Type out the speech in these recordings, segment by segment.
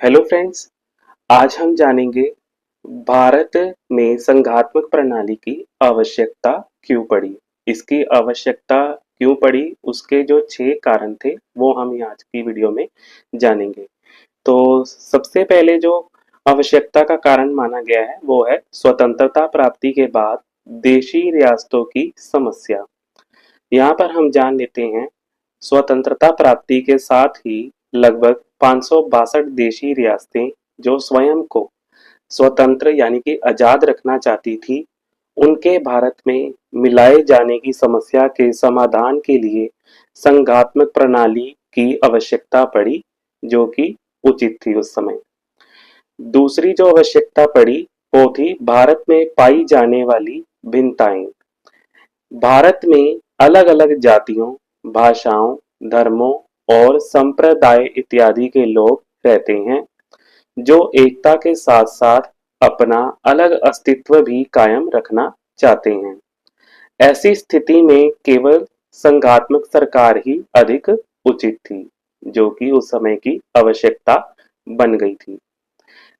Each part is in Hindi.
हेलो फ्रेंड्स, आज हम जानेंगे भारत में संघात्मक प्रणाली की आवश्यकता क्यों पड़ी। इसकी आवश्यकता क्यों पड़ी, उसके जो 6 कारण थे वो हम आज की वीडियो में जानेंगे। तो सबसे पहले जो आवश्यकता का कारण माना गया है वो है स्वतंत्रता प्राप्ति के बाद देशी रियासतों की समस्या। यहाँ पर हम जान लेते हैं, स्वतंत्रता प्राप्ति के साथ ही लगभग 562 देशी रियासतें जो स्वयं को स्वतंत्र यानी कि आजाद रखना चाहती थी, उनके भारत में मिलाए जाने की समस्या के समाधान के लिए संघात्मक प्रणाली की आवश्यकता पड़ी, जो कि उचित थी उस समय। दूसरी जो आवश्यकता पड़ी वो थी भारत में पाई जाने वाली भिन्नताएं। भारत में अलग-अलग जातियों, भाषाओं, धर्मों और संप्रदाय इत्यादि के लोग रहते हैं, जो एकता के साथ-साथ अपना अलग अस्तित्व भी कायम रखना चाहते हैं। ऐसी स्थिति में केवल संघात्मक सरकार ही अधिक उचित थी, जो कि उस समय की आवश्यकता बन गई थी।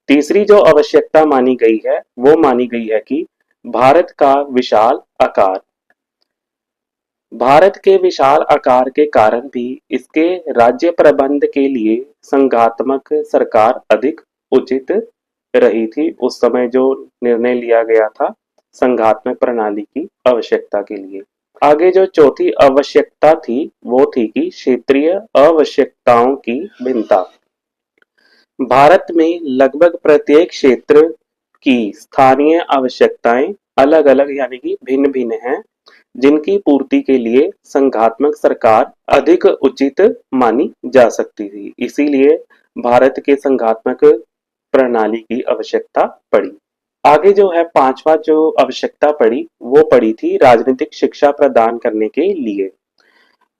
तीसरी जो आवश्यकता मानी गई है, वो मानी गई है कि भारत का विशाल आकार। भारत के विशाल आकार के कारण भी इसके राज्य प्रबंध के लिए संघात्मक सरकार अधिक उचित रही थी। उस समय जो निर्णय लिया गया था संघात्मक प्रणाली की आवश्यकता के लिए। आगे जो चौथी आवश्यकता थी वो थी कि क्षेत्रीय आवश्यकताओं की भिन्नता। भारत में लगभग प्रत्येक क्षेत्र की स्थानीय आवश्यकताएं अलग-अलग यानी कि भिन्न-भिन्न हैं, जिनकी पूर्ति के लिए संघात्मक सरकार अधिक उचित मानी जा सकती थी। इसीलिए भारत के संघात्मक प्रणाली की आवश्यकता पड़ी। आगे जो है पांचवा जो आवश्यकता पड़ी वो पड़ी थी राजनीतिक शिक्षा प्रदान करने के लिए।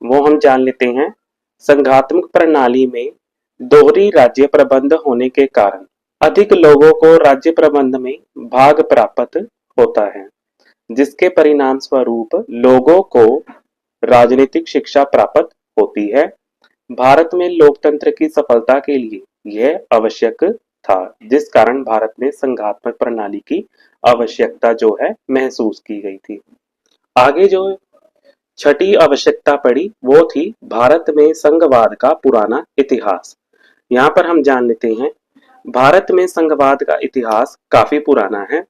वो हम जान लेते हैं, संघात्मक प्रणाली में दोहरी राज्य प्रबंध होने के कारण अधिक लोगों को राज्य प्रबंध में भाग प्राप्त होता है, जिसके परिणाम स्वरूप लोगों को राजनीतिक शिक्षा प्राप्त होती है। भारत में लोकतंत्र की सफलता के लिए यह आवश्यक था, जिस कारण भारत में संघात्मक प्रणाली की आवश्यकता जो है महसूस की गई थी। आगे जो छठी आवश्यकता पड़ी वो थी भारत में संघवाद का पुराना इतिहास। यहाँ पर हम जान लेते हैं, भारत में संघवाद का इतिहास काफी पुराना है।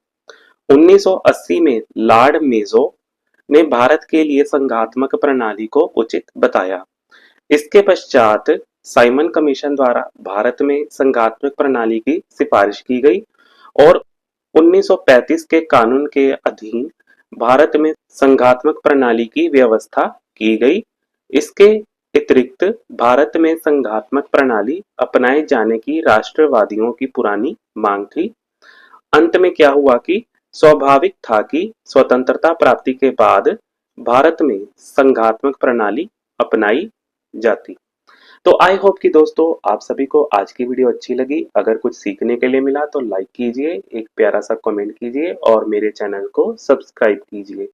1980 में लॉर्ड मेजो ने भारत के लिए संघात्मक प्रणाली को उचित बताया। इसके पश्चात साइमन कमीशन द्वारा भारत में संघात्मक प्रणाली की सिफारिश की गई और 1935 के कानून के अधीन भारत में संघात्मक प्रणाली की व्यवस्था की गई। इसके अतिरिक्त भारत में संघात्मक प्रणाली अपनाए जाने की राष्ट्रवादियों की पुरानी मांग थी। अंत में क्या हुआ कि स्वाभाविक था कि स्वतंत्रता प्राप्ति के बाद भारत में संघात्मक प्रणाली अपनाई जाती। तो आई होप कि दोस्तों आप सभी को आज की वीडियो अच्छी लगी। अगर कुछ सीखने के लिए मिला तो लाइक कीजिए, एक प्यारा सा कमेंट कीजिए और मेरे चैनल को सब्सक्राइब कीजिए।